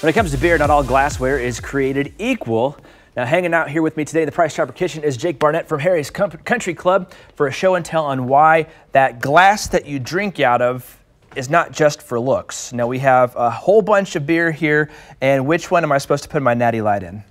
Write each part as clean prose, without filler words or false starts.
When it comes to beer, not all glassware is created equal. Now, hanging out here with me today in the Price Chopper Kitchen is Jake Barnett from Harry's Country Club for a show and tell on why that glass that you drink out of is not just for looks. Now, we have a whole bunch of beer here, and which one am I supposed to put my Natty Light in?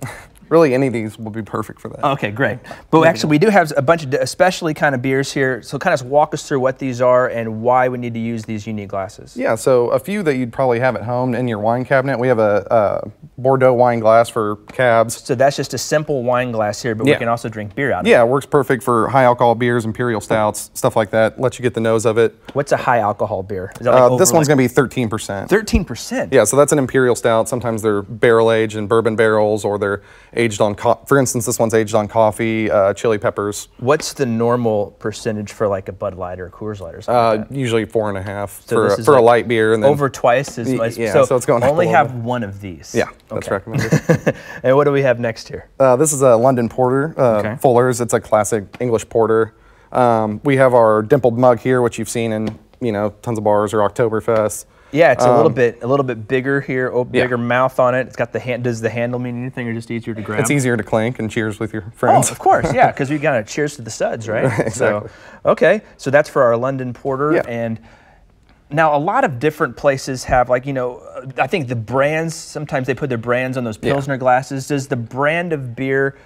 Really, any of these will be perfect for that. Okay, great. But actually, we do have a bunch of especially kind of beers here. So kind of walk us through what these are and why we need to use these unique glasses. Yeah, so a few that you'd probably have at home in your wine cabinet. We have a Bordeaux wine glass for cabs. So that's just a simple wine glass here, but we can also drink beer out of it. Yeah, it works perfect for high alcohol beers, imperial stouts, stuff like that. Lets you get the nose of it. What's a high alcohol beer? Is that like this one's going to be 13%. 13%? Yeah, so that's an imperial stout. Sometimes they're barrel aged in bourbon barrels, or they're aged on, for instance, this one's aged on coffee, chili peppers. What's the normal percentage for like a Bud Light or a Coors Light or something like that? Usually 4.5 so for a light beer. And then over twice as much. Yeah, so it's going up only a little have one of these. Yeah, that's recommended. And what do we have next here? This is a London Porter, Fuller's. It's a classic English porter. We have our dimpled mug here, which you've seen in tons of bars or Oktoberfest. Yeah, it's a little bit bigger here, bigger mouth on it. It's got the hand. Does the handle mean anything, or just easier to grab? It's easier to clink and cheers with your friends. Oh, of course, yeah, because we got to cheers to the suds, right? Exactly. So, okay, so that's for our London Porter. Yeah. And now a lot of different places have, like, I think the brands, sometimes they put their brands on those Pilsner glasses. Does the brand of beer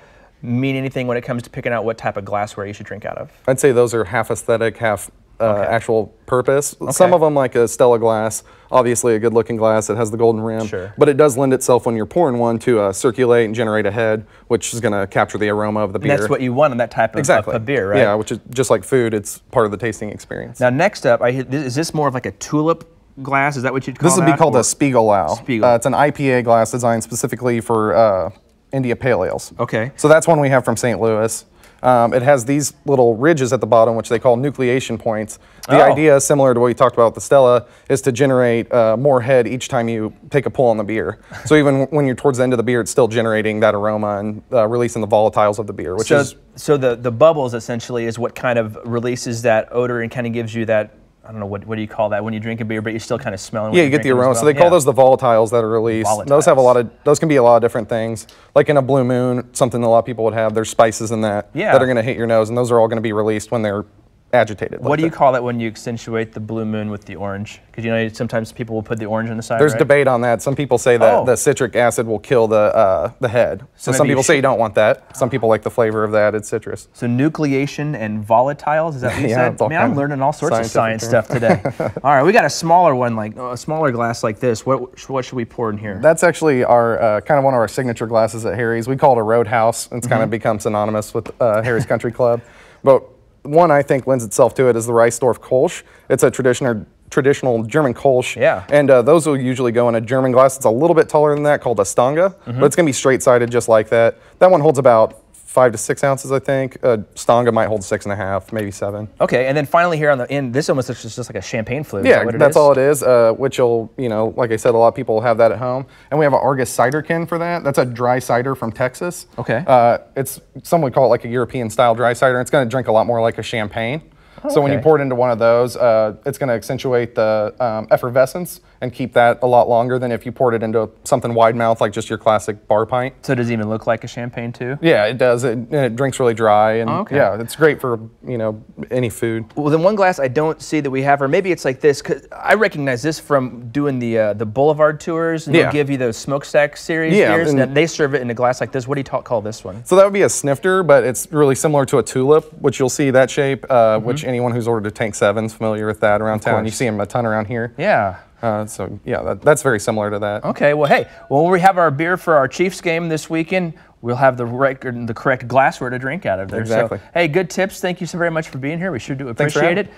mean anything when it comes to picking out what type of glassware you should drink out of? I'd say those are half aesthetic, half actual purpose. Some of them, like a Stella glass, obviously a good looking glass. It has the golden rim, but it does lend itself when you're pouring one to circulate and generate a head, which is going to capture the aroma of the beer. And that's what you want in that type of beer, right? Yeah, which is just like food. It's part of the tasting experience. Now, next up, is this more of like a tulip glass? Is that what you'd call it? This would be called a Spiegelau. Spiegel. It's an IPA glass designed specifically for India Pale Ales. Okay. So that's one we have from St. Louis. It has these little ridges at the bottom, which they call nucleation points. The idea, similar to what we talked about with the Stella, is to generate more head each time you take a pull on the beer. So even when you're towards the end of the beer, it's still generating that aroma and releasing the volatiles of the beer. Which so the bubbles essentially is what kind of releases that odor and kind of gives you that, I don't know, what do you call that when you drink a beer, but you're still kind of smelling. Yeah, you get the aroma. So they call those the volatiles that are released. Those have those can be a lot of different things. Like in a Blue Moon, something a lot of people would have, there's spices in that that are going to hit your nose, and those are all going to be released when they're agitated. What do you call that when you accentuate the Blue Moon with the orange? Because sometimes people will put the orange on the side. There's debate on that. Some people say that the citric acid will kill the head. So some people say you don't want that. Some people like the flavor of the added citrus. So nucleation and volatiles, is that what you said? Man, I'm learning all sorts of science stuff today. All right, we got a smaller one, like a smaller glass like this. What should we pour in here? That's actually our kind of one of our signature glasses at Harry's. We call it a Roadhouse. It's kind of become synonymous with Harry's Country Club. But one I think lends itself to it is the Reisdorf Kolsch. It's a traditional German Kolsch. Yeah. And those will usually go in a German glass. It's a little bit taller than that, called a Stange, but it's going to be straight-sided just like that. That one holds about 5 to 6 ounces, I think. Stange might hold 6.5, maybe 7. Okay, and then finally here on the end, this almost looks just like a champagne flute. Yeah, that's all it is, which will, like I said, a lot of people have that at home. And we have an Argus cider can for that. That's a dry cider from Texas. Okay. Some would call it like a European-style dry cider. It's going to drink a lot more like a champagne. So when you pour it into one of those, it's going to accentuate the effervescence and keep that a lot longer than if you poured it into something wide mouth like just your classic bar pint. So does it even look like a champagne too? Yeah, it does. It drinks really dry, and yeah, it's great for any food. Well, then one glass I don't see that we have, or maybe it's like this, because I recognize this from doing the Boulevard tours, and they'll give you those Smokestack series beers, and they serve it in a glass like this. What do you call this one? So that would be a snifter, but it's really similar to a tulip, which you'll see that shape, which anyone who's ordered a Tank 7 is familiar with that around town. You see them a ton around here. Yeah. So yeah, that's very similar to that. Okay, well, hey, when we have our beer for our Chiefs game this weekend, we'll have the correct glassware to drink out of there. Exactly. So, hey, good tips. Thank you so very much for being here. We sure do appreciate it.